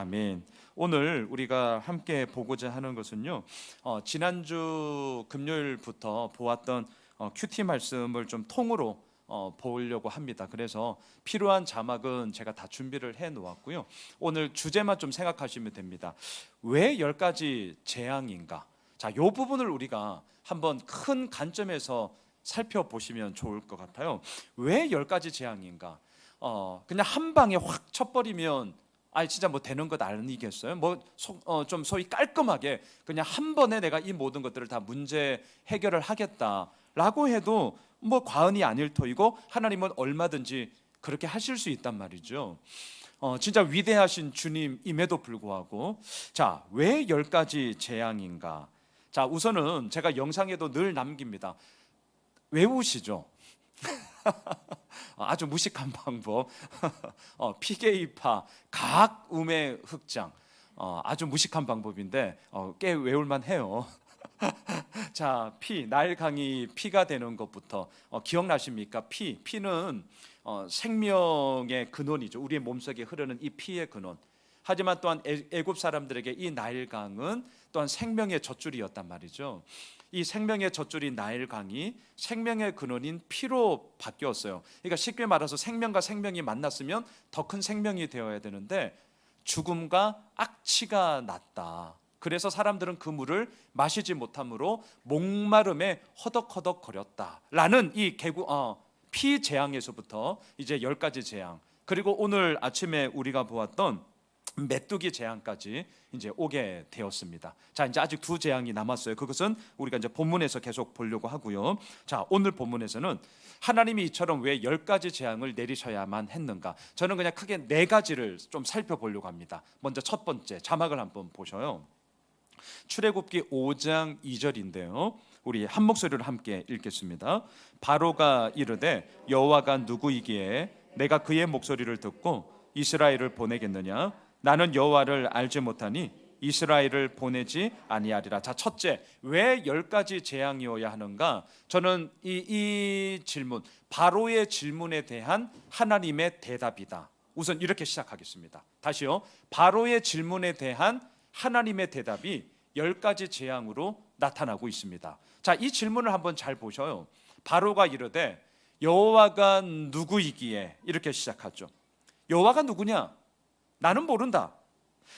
아멘. 오늘 우리가 함께 보고자 하는 것은요, 지난주 금요일부터 보았던 큐티 말씀을 좀 통으로 보려고 합니다. 그래서 필요한 자막은 제가 다 준비를 해 놓았고요. 오늘 주제만 좀 생각하시면 됩니다. 왜 10가지 재앙인가? 자, 이 부분을 우리가 한번 큰 관점에서 살펴보시면 좋을 것 같아요. 왜 10가지 재앙인가? 그냥 한 방에 확 쳐버리면 진짜 뭐 되는 것 아니겠어요? 좀 소위 깔끔하게 그냥 한 번에 내가 이 모든 것들을 다 문제 해결을 하겠다라고 해도 뭐 과언이 아닐 터이고, 하나님은 얼마든지 그렇게 하실 수 있단 말이죠. 진짜 위대하신 주님임에도 불구하고, 자, 왜 10가지 재앙인가? 자, 우선은 제가 영상에도 늘 남깁니다. 외우시죠. 아주 무식한 방법. 피게이파 각 음의 흑장, 아주 무식한 방법인데 꽤 외울만 해요. 자, 나일강이 피가 되는 것부터 기억나십니까? 피는 생명의 근원이죠. 우리의 몸속에 흐르는 이 피의 근원. 하지만 또한 애굽 사람들에게 이 나일강은 또한 생명의 젖줄이었단 말이죠. 이 생명의 젖줄인 나일강이 생명의 근원인 피로 바뀌었어요. 그러니까 쉽게 말해서 생명과 생명이 만났으면 더 큰 생명이 되어야 되는데 죽음과 악취가 났다. 그래서 사람들은 그 물을 마시지 못함으로 목마름에 허덕허덕거렸다라는 이 피 재앙에서부터 이제 10가지 재앙, 그리고 오늘 아침에 우리가 보았던 메뚜기 재앙까지 이제 오게 되었습니다. 자, 이제 아직 2 재앙이 남았어요. 그것은 우리가 이제 본문에서 계속 보려고 하고요. 자, 오늘 본문에서는 하나님이 이처럼 왜 10가지 재앙을 내리셔야만 했는가? 저는 그냥 크게 4가지를 좀 살펴보려고 합니다. 먼저 첫 번째, 자막을 한번 보셔요. 출애굽기 5장 2절인데요. 우리 한 목소리로 함께 읽겠습니다. 바로가 이르되 여호와가 누구이기에 내가 그의 목소리를 듣고 이스라엘을 보내겠느냐? 나는 여호와를 알지 못하니 이스라엘을 보내지 아니하리라. 자, 첫째, 왜 10가지 재앙이어야 하는가? 저는 이 질문, 바로의 질문에 대한 하나님의 대답이다. 우선 이렇게 시작하겠습니다. 다시요. 바로의 질문에 대한 하나님의 대답이 10가지 재앙으로 나타나고 있습니다. 자, 이 질문을 한번 잘 보셔요. 바로가 이르되 여호와가 누구이기에, 이렇게 시작하죠. 여호와가 누구냐? 나는 모른다.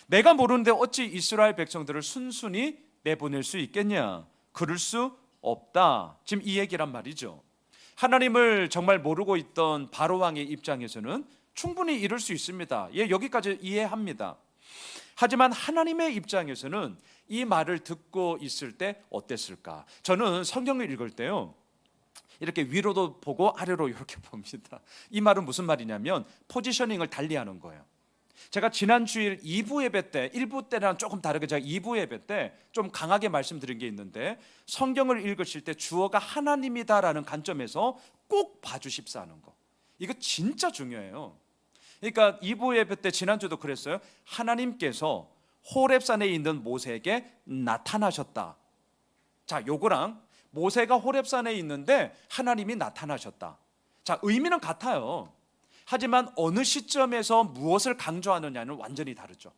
내가 모르는데 어찌 이스라엘 백성들을 순순히 내보낼 수 있겠냐? 그럴 수 없다. 지금 이 얘기란 말이죠. 하나님을 정말 모르고 있던 바로 왕의 입장에서는 충분히 이럴 수 있습니다. 예, 여기까지 이해합니다. 하지만 하나님의 입장에서는 이 말을 듣고 있을 때 어땠을까? 저는 성경을 읽을 때요, 이렇게 위로도 보고 아래로 이렇게 봅니다. 이 말은 무슨 말이냐면 포지셔닝을 달리하는 거예요. 제가 지난 주일 2부 예배 때, 1부 때랑 조금 다르게 제가 2부 예배 때 좀 강하게 말씀드린 게 있는데, 성경을 읽으실 때 주어가 하나님이다라는 관점에서 꼭 봐주십사 하는 거, 이거 진짜 중요해요. 그러니까 2부 예배 때 지난주도 그랬어요. 하나님께서 호렙산에 있는 모세에게 나타나셨다. 자, 요거랑 모세가 호렙산에 있는데 하나님이 나타나셨다. 자, 의미는 같아요. 하지만 어느 시점에서 무엇을 강조하느냐는 완전히 다르죠.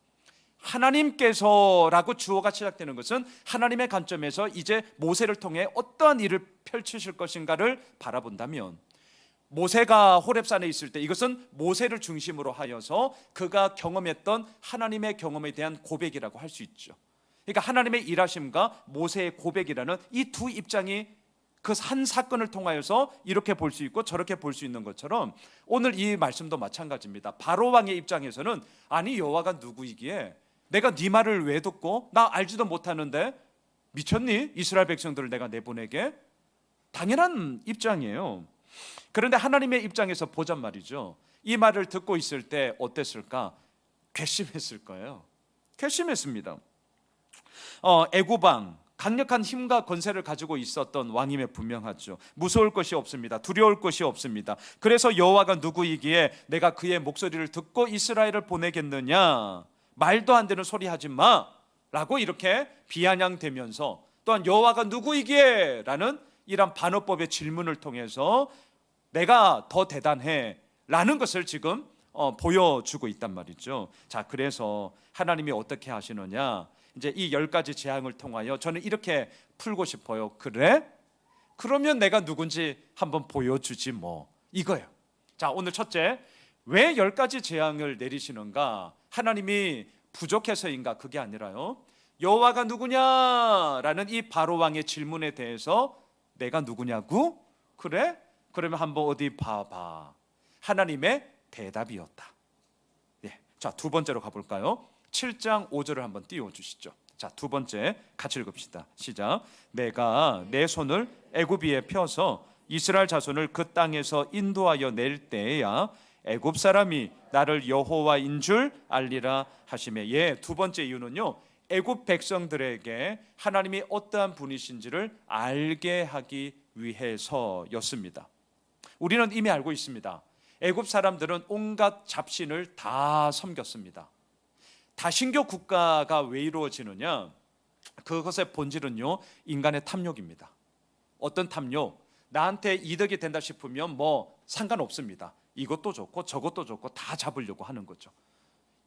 하나님께서라고 주어가 시작되는 것은 하나님의 관점에서 이제 모세를 통해 어떠한 일을 펼치실 것인가를 바라본다면, 모세가 호렙산에 있을 때 이것은 모세를 중심으로 하여서 그가 경험했던 하나님의 경험에 대한 고백이라고 할 수 있죠. 그러니까 하나님의 일하심과 모세의 고백이라는 이 두 입장이 그 한 사건을 통하여서 이렇게 볼 수 있고 저렇게 볼 수 있는 것처럼, 오늘 이 말씀도 마찬가지입니다. 바로 왕의 입장에서는 아니 여호와가 누구이기에 내가 네 말을 왜 듣고, 나 알지도 못하는데 미쳤니? 이스라엘 백성들을 내가 내보내게? 당연한 입장이에요. 그런데 하나님의 입장에서 보잔 말이죠. 이 말을 듣고 있을 때 어땠을까? 괘씸했을 거예요. 괘씸했습니다. 애굽 왕, 강력한 힘과 권세를 가지고 있었던 왕임에 분명하죠. 무서울 것이 없습니다. 두려울 것이 없습니다. 그래서 여호와가 누구이기에 내가 그의 목소리를 듣고 이스라엘을 보내겠느냐? 말도 안 되는 소리 하지 마 라고 이렇게 비아냥대면서, 또한 여호와가 누구이기에 라는 이런 반어법의 질문을 통해서 내가 더 대단해 라는 것을 지금 보여주고 있단 말이죠. 자, 그래서 하나님이 어떻게 하시느냐, 이제 이 10가지 재앙을 통하여 저는 이렇게 풀고 싶어요. 그래? 그러면 내가 누군지 한번 보여주지 뭐, 이거예요. 자, 오늘 첫째, 왜 10가지 재앙을 내리시는가? 하나님이 부족해서인가? 그게 아니라요, 여호와가 누구냐라는 이 바로 왕의 질문에 대해서 내가 누구냐고? 그래? 그러면 한번 어디 봐봐. 하나님의 대답이었다. 예. 자, 두 번째로 가볼까요? 7장 5절을 한번 띄워주시죠. 자, 두 번째 같이 읽읍시다. 시작. 내가 내 손을 애굽 위에 펴서 이스라엘 자손을 그 땅에서 인도하여 낼 때에야 애굽 사람이 나를 여호와인 줄 알리라 하시매. 예, 두 번째 이유는요, 애굽 백성들에게 하나님이 어떠한 분이신지를 알게 하기 위해서였습니다. 우리는 이미 알고 있습니다. 애굽 사람들은 온갖 잡신을 다 섬겼습니다. 다신교 국가가 왜 이루어지느냐? 그것의 본질은요, 인간의 탐욕입니다. 어떤 탐욕? 나한테 이득이 된다 싶으면 뭐 상관없습니다. 이것도 좋고 저것도 좋고 다 잡으려고 하는 거죠.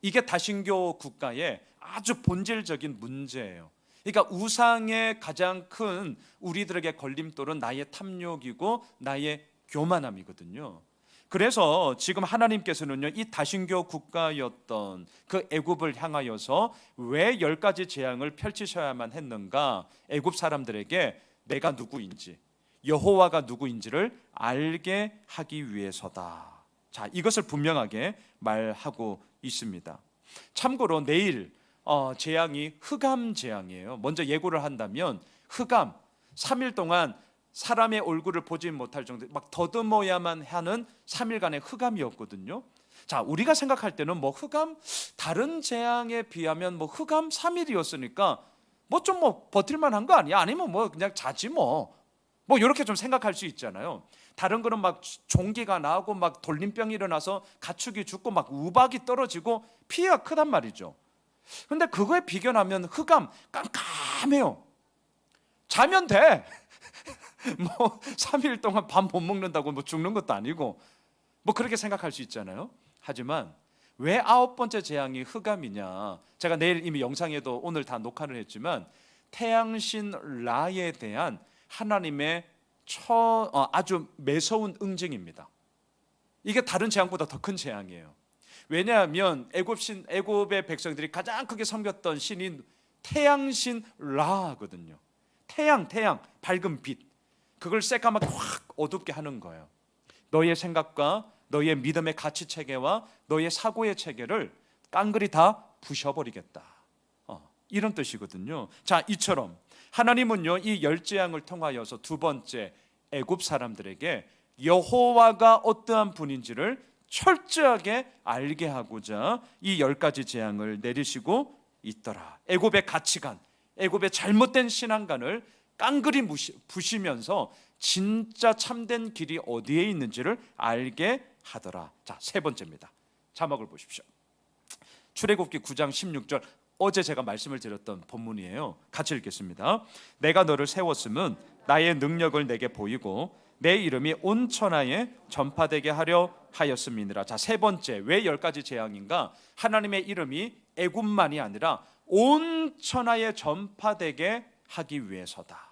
이게 다신교 국가의 아주 본질적인 문제예요. 그러니까 우상의 가장 큰 우리들에게 걸림돌은 나의 탐욕이고 나의 교만함이거든요. 그래서 지금 하나님께서는요, 이 다신교 국가였던 그 애굽을 향하여서 왜 10가지 재앙을 펼치셔야만 했는가? 애굽 사람들에게 내가 누구인지, 여호와가 누구인지를 알게 하기 위해서다. 자, 이것을 분명하게 말하고 있습니다. 참고로 내일 재앙이 흑암 재앙이에요. 먼저 예고를 한다면 흑암, 3일 동안 사람의 얼굴을 보지 못할 정도, 막 더듬어야만 하는 3일간의 흑암이었거든요. 자, 우리가 생각할 때는 뭐 흑암, 다른 재앙에 비하면 뭐 흑암 3일이었으니까 뭐 좀 뭐 버틸만한 거 아니야? 아니면 뭐 그냥 자지 뭐 이렇게 좀 생각할 수 있잖아요. 다른 거는 막 종기가 나고 막 돌림병이 일어나서 가축이 죽고 막 우박이 떨어지고 피해가 크단 말이죠. 근데 그거에 비견하면 흑암 깜깜해요. 자면 돼. 뭐 3일 동안 밥 못 먹는다고 뭐 죽는 것도 아니고 뭐 그렇게 생각할 수 있잖아요. 하지만 왜 9번째 재앙이 흑암이냐? 제가 내일 이미 영상에도 오늘 다 녹화를 했지만 태양신 라에 대한 하나님의 아주 매서운 응징입니다. 이게 다른 재앙보다 더 큰 재앙이에요. 왜냐하면 애굽의 백성들이 가장 크게 섬겼던 신인 태양신 라거든요. 태양 밝은 빛, 그걸 새까맣게 확 어둡게 하는 거예요. 너의 생각과 너의 믿음의 가치 체계와 너의 사고의 체계를 깡그리 다 부셔버리겠다, 이런 뜻이거든요. 자, 이처럼 하나님은요, 이 10재앙을 통하여서 두 번째, 애굽 사람들에게 여호와가 어떠한 분인지를 철저하게 알게 하고자 이 10가지 재앙을 내리시고 있더라. 애굽의 가치관, 애굽의 잘못된 신앙관을 깡그리 부시면서 진짜 참된 길이 어디에 있는지를 알게 하더라. 자, 세 번째입니다. 자막을 보십시오. 출애굽기 9장 16절, 어제 제가 말씀을 드렸던 본문이에요. 같이 읽겠습니다. 내가 너를 세웠음은 나의 능력을 내게 보이고 내 이름이 온 천하에 전파되게 하려 하였음이니라. 자, 세 번째, 왜 10가지 재앙인가? 하나님의 이름이 애굽만이 아니라 온 천하에 전파되게 하기 위해서다.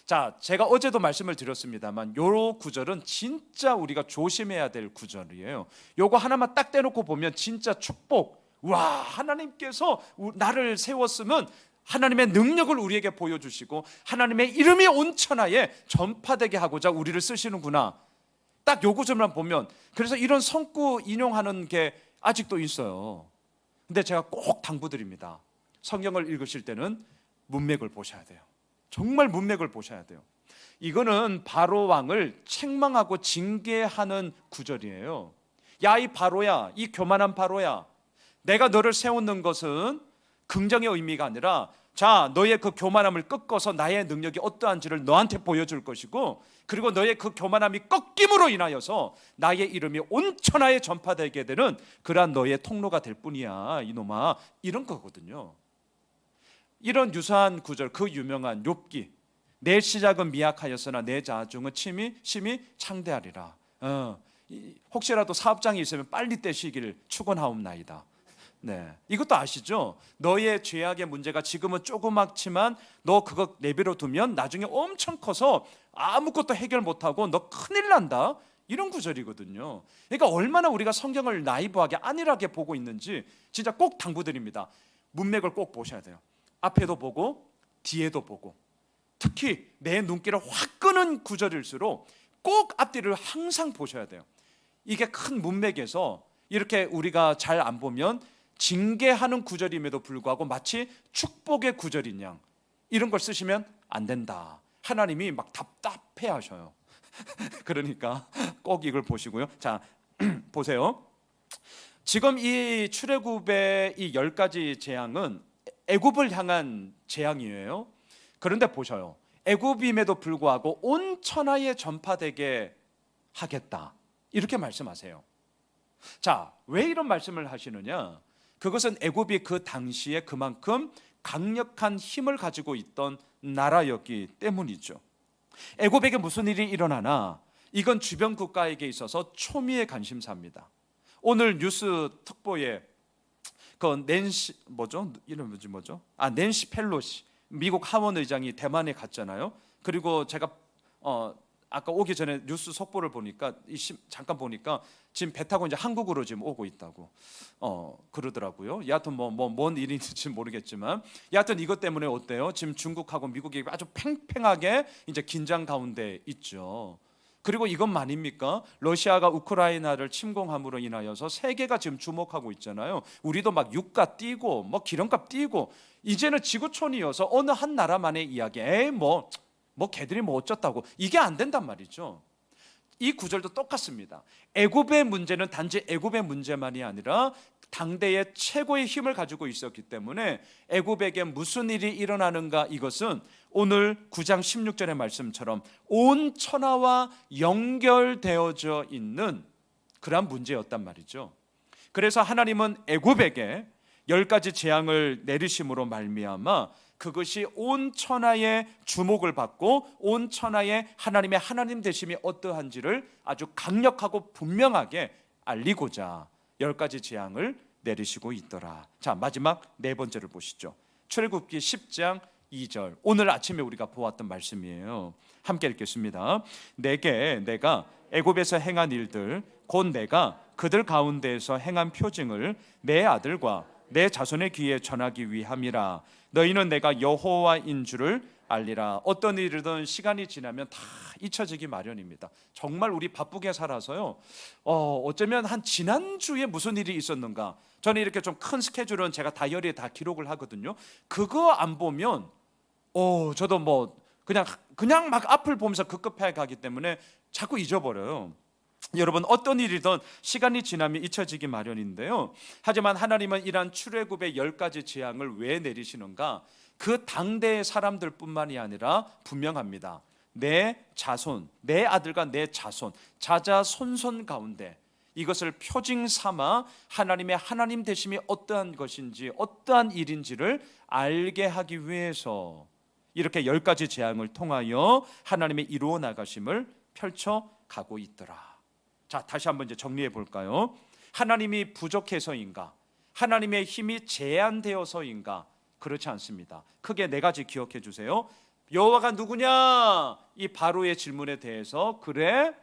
자, 제가 어제도 말씀을 드렸습니다만 요 구절은 진짜 우리가 조심해야 될 구절이에요. 요거 하나만 딱 떼놓고 보면 진짜 축복. 와, 하나님께서 나를 세웠으면 하나님의 능력을 우리에게 보여주시고 하나님의 이름이 온 천하에 전파되게 하고자 우리를 쓰시는구나. 딱 요 구절만 보면, 그래서 이런 성구 인용하는 게 아직도 있어요. 근데 제가 꼭 당부드립니다. 성경을 읽으실 때는 문맥을 보셔야 돼요. 정말 문맥을 보셔야 돼요. 이거는 바로 왕을 책망하고 징계하는 구절이에요. 야, 이 바로야, 이 교만한 바로야, 내가 너를 세우는 것은 긍정의 의미가 아니라, 자, 너의 그 교만함을 꺾어서 나의 능력이 어떠한지를 너한테 보여줄 것이고, 그리고 너의 그 교만함이 꺾임으로 인하여서 나의 이름이 온 천하에 전파되게 되는 그러한 너의 통로가 될 뿐이야, 이놈아. 이런 거거든요. 이런 유사한 구절, 그 유명한 욥기, 내 시작은 미약하였으나 내 자중은 심히 창대하리라. 혹시라도 사업장이 있으면 빨리 떼시기를 축원하옵나이다. 네, 이것도 아시죠? 너의 죄악의 문제가 지금은 조그맣지만 너 그거 내버려 두면 나중에 엄청 커서 아무것도 해결 못하고 너 큰일 난다. 이런 구절이거든요. 그러니까 얼마나 우리가 성경을 나이브하게 안일하게 보고 있는지 진짜 꼭 당부드립니다. 문맥을 꼭 보셔야 돼요. 앞에도 보고 뒤에도 보고, 특히 내 눈길을 확 끄는 구절일수록 꼭 앞뒤를 항상 보셔야 돼요. 이게 큰 문맥에서 이렇게 우리가 잘 안 보면 징계하는 구절임에도 불구하고 마치 축복의 구절인 양, 이런 걸 쓰시면 안 된다. 하나님이 막 답답해 하셔요. 그러니까 꼭 이걸 보시고요. 자, 보세요. 지금 이 출애굽의 이 10가지 재앙은 애굽을 향한 재앙이에요. 그런데 보셔요. 애굽임에도 불구하고 온 천하에 전파되게 하겠다. 이렇게 말씀하세요. 자, 왜 이런 말씀을 하시느냐? 그것은 애굽이 그 당시에 그만큼 강력한 힘을 가지고 있던 나라였기 때문이죠. 애굽에게 무슨 일이 일어나나 이건 주변 국가에게 있어서 초미의 관심사입니다. 오늘 뉴스 특보에 그 낸시 이름이 뭐죠? 낸시 펠로시 미국 하원 의장이 대만에 갔잖아요. 그리고 제가 아까 오기 전에 뉴스 속보를 보니까 잠깐 보니까 지금 배 타고 이제 한국으로 지금 오고 있다고 그러더라고요. 여하튼 뭔 일인지 모르겠지만 여하튼 이것 때문에 어때요? 지금 중국하고 미국이 아주 팽팽하게 이제 긴장 가운데 있죠. 그리고 이것만입니까? 러시아가 우크라이나를 침공함으로 인하여서 세계가 지금 주목하고 있잖아요. 우리도 막 유가 뛰고 뭐 기름값 뛰고 이제는 지구촌이어서 어느 한 나라만의 이야기. 걔들이 뭐 어쩌다고, 이게 안 된단 말이죠. 이 구절도 똑같습니다. 애굽의 문제는 단지 애굽의 문제만이 아니라 당대의 최고의 힘을 가지고 있었기 때문에 애굽에게 무슨 일이 일어나는가, 이것은 오늘 9장 16절의 말씀처럼 온 천하와 연결되어져 있는 그러한 문제였단 말이죠. 그래서 하나님은 애굽에게 10가지 재앙을 내리심으로 말미암아 그것이 온 천하의 주목을 받고 온 천하의 하나님의 하나님 되심이 어떠한지를 아주 강력하고 분명하게 알리고자 10가지 재앙을 내리시고 있더라. 자, 마지막 네 번째를 보시죠. 출애굽기 10장 2절, 오늘 아침에 우리가 보았던 말씀이에요. 함께 읽겠습니다. 내게 내가 애굽에서 행한 일들 곧 내가 그들 가운데에서 행한 표징을 내 아들과 내 자손의 귀에 전하기 위함이라. 너희는 내가 여호와인 줄을 알리라. 어떤 일이든 시간이 지나면 다 잊혀지기 마련입니다. 정말 우리 바쁘게 살아서요. 어쩌면 한 지난주에 무슨 일이 있었는가. 저는 이렇게 좀 큰 스케줄은 제가 다이어리에 다 기록을 하거든요. 그거 안 보면 저도 그냥 막 앞을 보면서 급급해 가기 때문에 자꾸 잊어버려요. 여러분, 어떤 일이든 시간이 지나면 잊혀지기 마련인데요. 하지만 하나님은 이러한 출애굽의 10가지 재앙을 왜 내리시는가? 그 당대의 사람들뿐만이 아니라 분명합니다. 내 자손, 내 아들과 내 자손, 자자손손 가운데 이것을 표징 삼아 하나님의 하나님 되심이 어떠한 것인지, 어떠한 일인지를 알게 하기 위해서 이렇게 10가지 재앙을 통하여 하나님의 이루어 나가심을 펼쳐가고 있더라. 자, 다시 한번 이제 정리해 볼까요? 하나님이 부족해서인가? 하나님의 힘이 제한되어서인가? 그렇지 않습니다. 크게 네 가지 기억해 주세요. 여호와가 누구냐? 이 바로의 질문에 대해서 그래?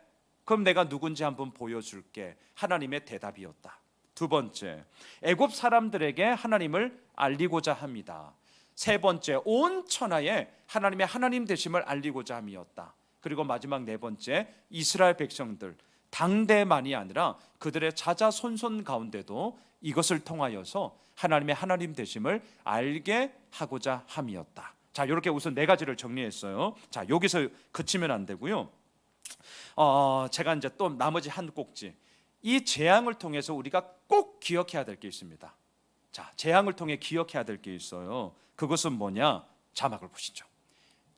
그럼 내가 누군지 한번 보여줄게. 하나님의 대답이었다. 두 번째, 애굽 사람들에게 하나님을 알리고자 합니다. 세 번째, 온 천하에 하나님의 하나님 되심을 알리고자 함이었다. 그리고 마지막 네 번째, 이스라엘 백성들 당대만이 아니라 그들의 자자손손 가운데도 이것을 통하여서 하나님의 하나님 되심을 알게 하고자 함이었다. 자, 이렇게 우선 네 가지를 정리했어요. 자, 여기서 그치면 안 되고요. 제가 이제 또 나머지 한 꼭지, 이 재앙을 통해서 우리가 꼭 기억해야 될 게 있습니다. 자, 재앙을 통해 기억해야 될 게 있어요. 그것은 뭐냐? 자막을 보시죠.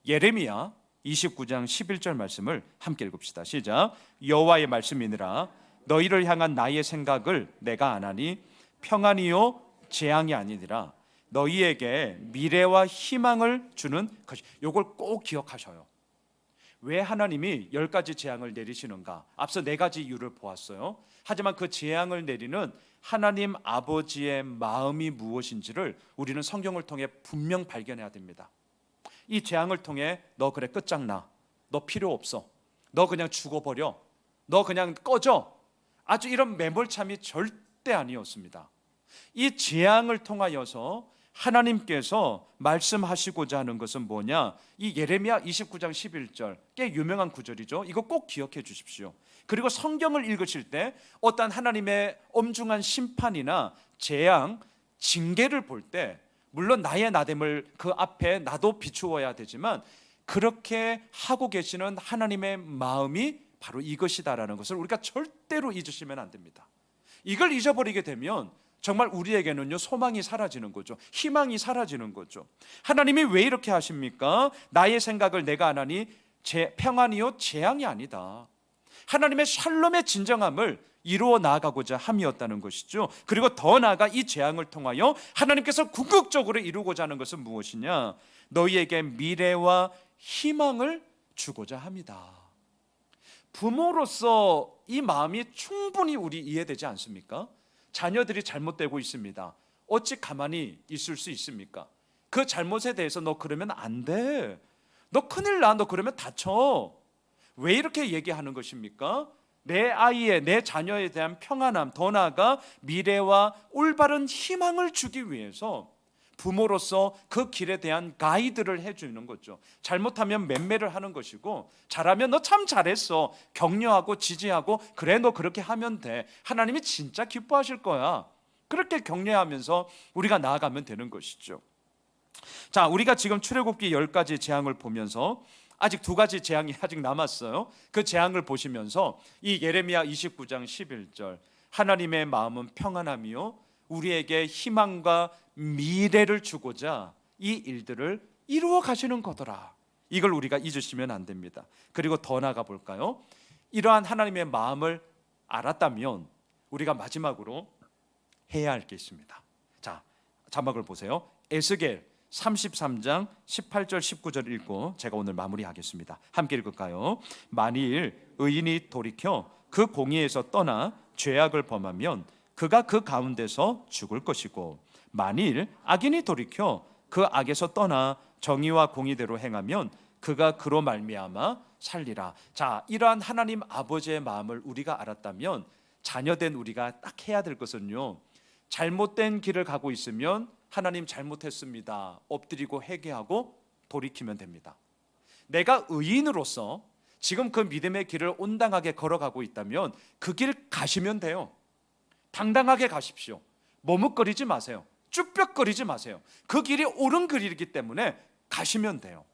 예레미야 29장 11절 말씀을 함께 읽읍시다. 시작. 여호와의 말씀이니라. 너희를 향한 나의 생각을 내가 아나니 평안이요 재앙이 아니니라. 너희에게 미래와 희망을 주는 것이. 요걸 꼭 기억하셔요. 왜 하나님이 10가지 재앙을 내리시는가? 앞서 4가지 이유를 보았어요. 하지만 그 재앙을 내리는 하나님 아버지의 마음이 무엇인지를 우리는 성경을 통해 분명 발견해야 됩니다. 이 재앙을 통해 너 그래 끝장나, 너 필요 없어, 너 그냥 죽어버려, 너 그냥 꺼져, 아주 이런 매몰참이 절대 아니었습니다. 이 재앙을 통하여서 하나님께서 말씀하시고자 하는 것은 뭐냐? 이 예레미야 29장 11절, 꽤 유명한 구절이죠. 이거 꼭 기억해 주십시오. 그리고 성경을 읽으실 때 어떤 하나님의 엄중한 심판이나 재앙, 징계를 볼 때 물론 나의 나됨을 그 앞에 나도 비추어야 되지만 그렇게 하고 계시는 하나님의 마음이 바로 이것이다라는 것을 우리가 절대로 잊으시면 안 됩니다. 이걸 잊어버리게 되면 정말 우리에게는요, 소망이 사라지는 거죠. 희망이 사라지는 거죠. 하나님이 왜 이렇게 하십니까? 나의 생각을 내가 안 하니 평안이요 재앙이 아니다. 하나님의 샬롬의 진정함을 이루어 나아가고자 함이었다는 것이죠. 그리고 더 나아가 이 재앙을 통하여 하나님께서 궁극적으로 이루고자 하는 것은 무엇이냐? 너희에게 미래와 희망을 주고자 합니다. 부모로서 이 마음이 충분히 우리 이해되지 않습니까? 자녀들이 잘못되고 있습니다. 어찌 가만히 있을 수 있습니까? 그 잘못에 대해서 너 그러면 안 돼, 너 큰일 나, 너 그러면 다쳐. 왜 이렇게 얘기하는 것입니까? 내 아이의, 내 자녀에 대한 평안함, 더 나아가 미래와 올바른 희망을 주기 위해서 부모로서 그 길에 대한 가이드를 해주는 거죠. 잘못하면 맴매를 하는 것이고, 잘하면 너 참 잘했어, 격려하고 지지하고, 그래 너 그렇게 하면 돼, 하나님이 진짜 기뻐하실 거야, 그렇게 격려하면서 우리가 나아가면 되는 것이죠. 자, 우리가 지금 출애굽기 10가지 재앙을 보면서 아직 2가지 재앙이 아직 남았어요. 그 재앙을 보시면서 이 예레미야 29장 11절, 하나님의 마음은 평안함이요 우리에게 희망과 미래를 주고자 이 일들을 이루어 가시는 거더라, 이걸 우리가 잊으시면 안 됩니다. 그리고 더 나아가 볼까요? 이러한 하나님의 마음을 알았다면 우리가 마지막으로 해야 할 게 있습니다. 자, 자막을 보세요. 에스겔 33장 18절 19절 읽고 제가 오늘 마무리하겠습니다. 함께 읽을까요? 만일 의인이 돌이켜 그 공의에서 떠나 죄악을 범하면 그가 그 가운데서 죽을 것이고, 만일 악인이 돌이켜 그 악에서 떠나 정의와 공의대로 행하면 그가 그로 말미암아 살리라. 자, 이러한 하나님 아버지의 마음을 우리가 알았다면 자녀된 우리가 딱 해야 될 것은요, 잘못된 길을 가고 있으면 하나님 잘못했습니다, 엎드리고 회개하고 돌이키면 됩니다. 내가 의인으로서 지금 그 믿음의 길을 온당하게 걸어가고 있다면 그 길 가시면 돼요. 당당하게 가십시오. 머뭇거리지 마세요. 쭈뼛거리지 마세요. 그 길이 옳은 길이기 때문에 가시면 돼요.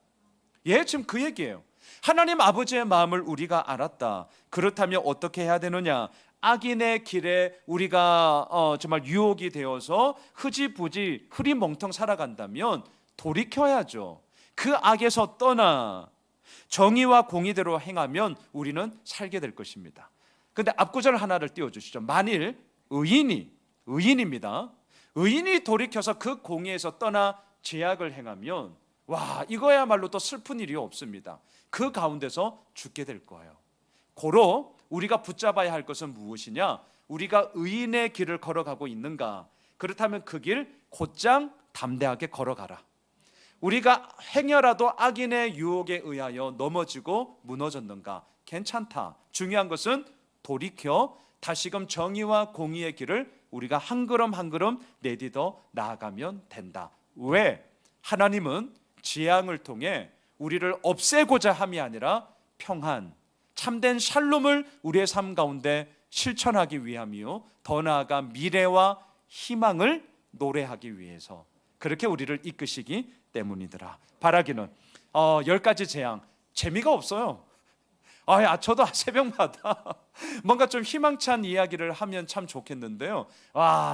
예, 지금 그 얘기예요. 하나님 아버지의 마음을 우리가 알았다. 그렇다면 어떻게 해야 되느냐? 악인의 길에 우리가 정말 유혹이 되어서 흐지부지 흐리멍텅 살아간다면 돌이켜야죠. 그 악에서 떠나 정의와 공의대로 행하면 우리는 살게 될 것입니다. 그런데 앞구절 하나를 띄워주시죠. 만일 의인입니다. 의인이 돌이켜서 그 공의에서 떠나 죄악을 행하면, 와, 이거야말로 또 슬픈 일이 없습니다. 그 가운데서 죽게 될 거예요. 고로 우리가 붙잡아야 할 것은 무엇이냐? 우리가 의인의 길을 걸어가고 있는가? 그렇다면 그 길 곧장 담대하게 걸어가라. 우리가 행여라도 악인의 유혹에 의하여 넘어지고 무너졌는가? 괜찮다. 중요한 것은 돌이켜 다시금 정의와 공의의 길을 우리가 한 걸음 한 걸음 내딛어 나아가면 된다. 왜? 하나님은 재앙을 통해 우리를 없애고자 함이 아니라 평안, 참된 샬롬을 우리의 삶 가운데 실천하기 위함이요, 더 나아가 미래와 희망을 노래하기 위해서 그렇게 우리를 이끄시기 때문이더라. 바라기는 10가지 재앙 재미가 없어요. 저도 새벽마다 뭔가 좀 희망찬 이야기를 하면 참 좋겠는데요,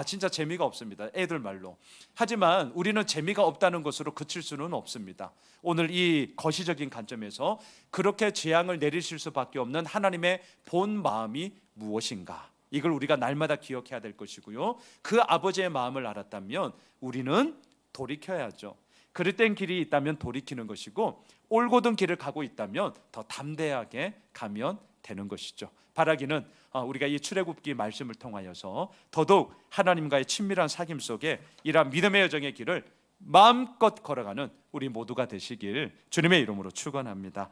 진짜 재미가 없습니다, 애들 말로. 하지만 우리는 재미가 없다는 것으로 그칠 수는 없습니다. 오늘 이 거시적인 관점에서 그렇게 재앙을 내리실 수밖에 없는 하나님의 본 마음이 무엇인가, 이걸 우리가 날마다 기억해야 될 것이고요, 그 아버지의 마음을 알았다면 우리는 돌이켜야죠. 그릇된 길이 있다면 돌이키는 것이고 올곧은 길을 가고 있다면 더 담대하게 가면 되는 것이죠. 바라기는 우리가 이 출애굽기 말씀을 통하여서 더더욱 하나님과의 친밀한 사귐 속에 이러한 믿음의 여정의 길을 마음껏 걸어가는 우리 모두가 되시길 주님의 이름으로 축원합니다.